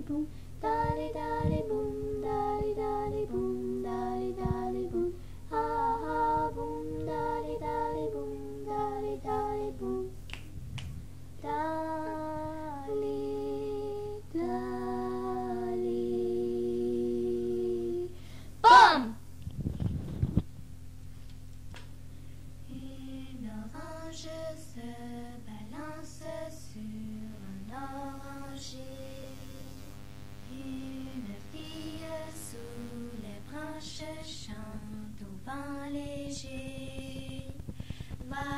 dali boum, dali boum, dali boum, dali boum, ah ah boum, dali boum, dali boum, dali, boum. Une orange se balance sur un oranger. Une fille sous les branches chante au vent léger. Va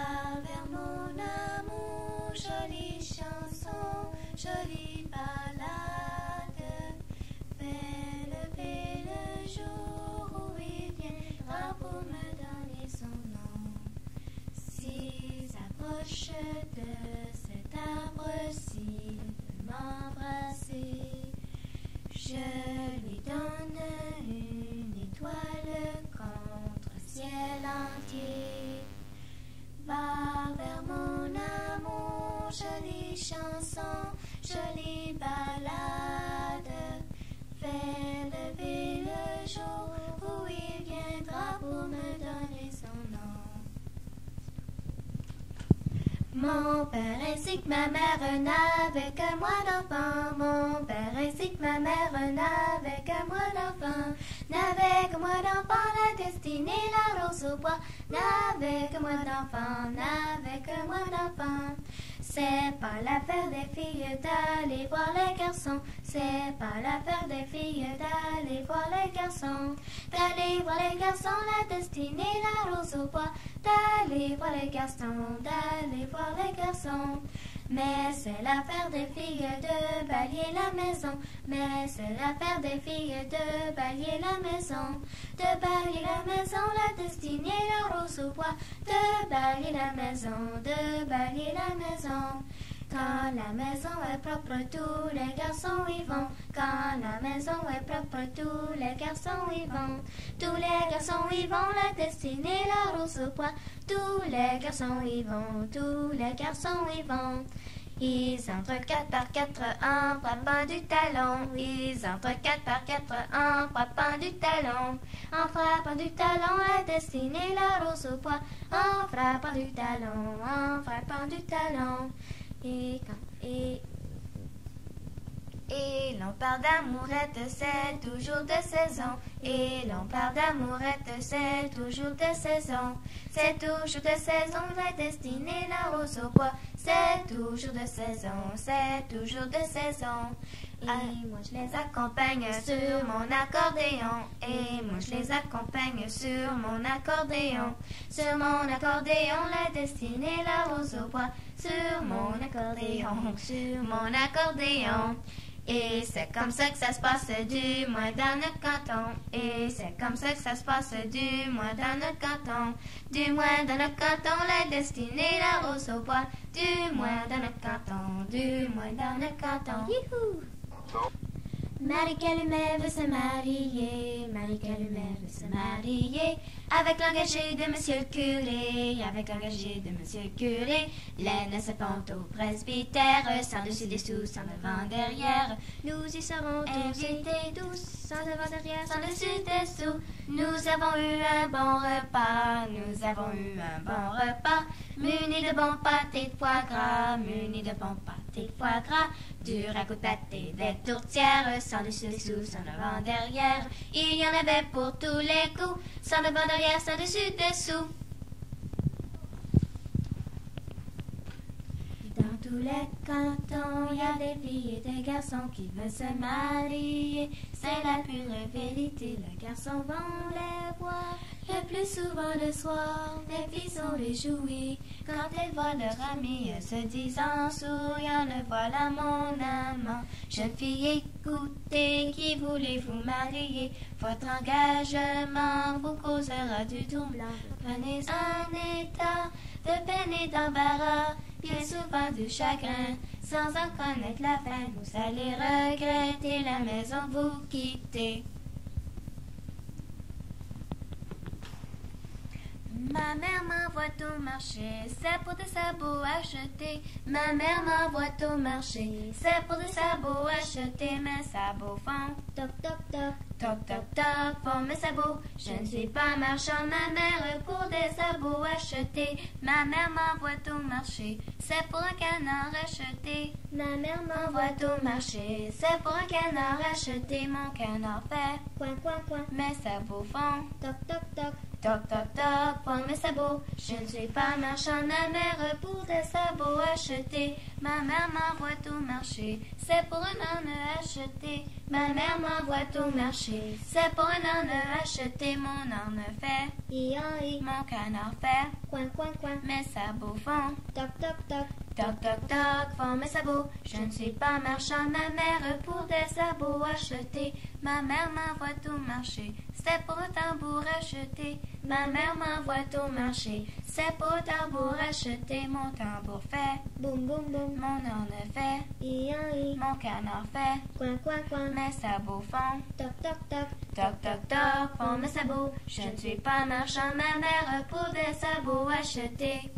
vers mon amour, jolie chanson, jolie ballade. Fais lever le jour où il viendra pour me donner son nom. S'il s'approche de cet arbre-ci, de m'embrasser, je lui donne une étoile contre ciel entier. Va vers mon amour, jolie chanson, jolie ballade. Fais lever le jour où il viendra pour me donner son nom. Mon père ainsi que ma mère n'avaient que moi d'enfant. Mon père ainsi que ma mère n'avaient que moi d'enfant. N'avait que moi d'enfant, la destinée, la rose au bois. N'avait que moi d'enfant, n'avait que moi d'enfant. C'est pas l'affaire des filles d'aller voir les garçons. C'est pas l'affaire des filles d'aller voir les garçons. D'aller voir les garçons, la destinée, la rose au bois. D'aller voir les garçons, d'aller voir les garçons. Mais c'est l'affaire des filles de balayer la maison. Mais c'est l'affaire des filles de balayer la maison. De balayer la maison, la destinée, la rose au bois. De balayer la maison, de balayer la maison. Quand la maison est propre, tous les garçons y vont. Quand la maison est propre, tous les garçons y vont. Tous les garçons y vont, la destinée, la rose au bois. Tous les garçons y vont, tous les garçons y vont. Ils entrent 4 par 4 en frappant du talon. Ils entrent 4 par 4 en frappant du talon. En frappant du talon, la destinée, la rose au bois. En frappant du talon, en frappant du talon. Et l'on parle d'amourette, c'est toujours de saison. Et l'on parle d'amourette, c'est toujours de saison. C'est toujours de saison, la destinée, la rose au bois. C'est toujours de saison, c'est toujours de saison. Et moi je les accompagne sur mon accordéon. Et moi je les accompagne sur mon accordéon. Sur mon accordéon, la destinée, la rose au bois. Sur mon accordéon, sur mon accordéon. Et c'est comme ça que ça se passe du moins dans notre canton. Et c'est comme ça que ça se passe du moins dans notre canton. Du moins dans notre canton, la destinée, la rose au bois. Du moins dans notre canton, du moins dans notre canton. Youhou! Marie Calumet veut se marier, Marie Calumet veut se marier, avec l'engagé de monsieur le curé, avec l'engagé de monsieur le curé. Laine se pend au presbytère, sans dessus dessous, sans devant derrière. Nous y serons invités tous, sans devant derrière, sans dessus dessous. Nous avons eu un bon repas, nous avons eu un bon repas, muni de bons pâtés de foie gras, muni de bons pâtés de foie gras. Du ragoût de pâté, des tourtières, sans dessus dessous, sans devant derrière. Il y en avait pour tous les coups, sans devant derrière, sans dessus dessous. Dans tous les cantons, il y a des filles et des garçons qui veulent se marier. C'est la pure vérité, les garçons vont les voir le plus souvent le soir. Les filles sont réjouies quand elles voient leur ami, elles se disent en souriant, le voilà mon amant. Jeune fille, écoutez, qui voulez-vous marier? Votre engagement vous causera du trouble. Prenez un état de peine et d'embarras, bien souvent du chagrin, sans en connaître la fin. Vous allez regretter la maison vous quittez. Ma mère m'envoie au marché, c'est pour des sabots achetés. Ma mère m'envoie au marché, c'est pour des sabots achetés. Mes sabots font toc toc toc. toc toc toc, font mes sabots. Je ne suis pas marchand, ma mère pour des sabots achetés. Ma mère m'envoie au marché, c'est pour un canard acheté. Ma mère M'envoie au marché, c'est pour un canard acheté. Mon canard fait coin coin coin. mes sabots font Toc toc toc. toc toc toc, font mes sabots. Je ne suis pas marchand, ma mère pour des sabots achetés. Ma mère m'envoie au marché, c'est pour un âne acheté. Ma mère m'envoie au marché, c'est pour un âne acheté. Mon âne fait, I. mon canard fait, Coin coin coin. mes sabots font Toc toc toc. toc toc toc, font mes sabots. Je ne suis pas marchand, ma mère pour des sabots achetés. Ma mère m'envoie au marché, c'est pour un tambour acheté. Ma mère m'envoie au marché, c'est pour un tambour acheté. Mon tambour fait, Boum boum boum. mon âne fait, I. mon canard fait, Coin coin coin. mes sabots font Toc toc toc. toc toc toc, font mes sabots. Je ne suis pas marchand, ma mère pour des sabots achetés.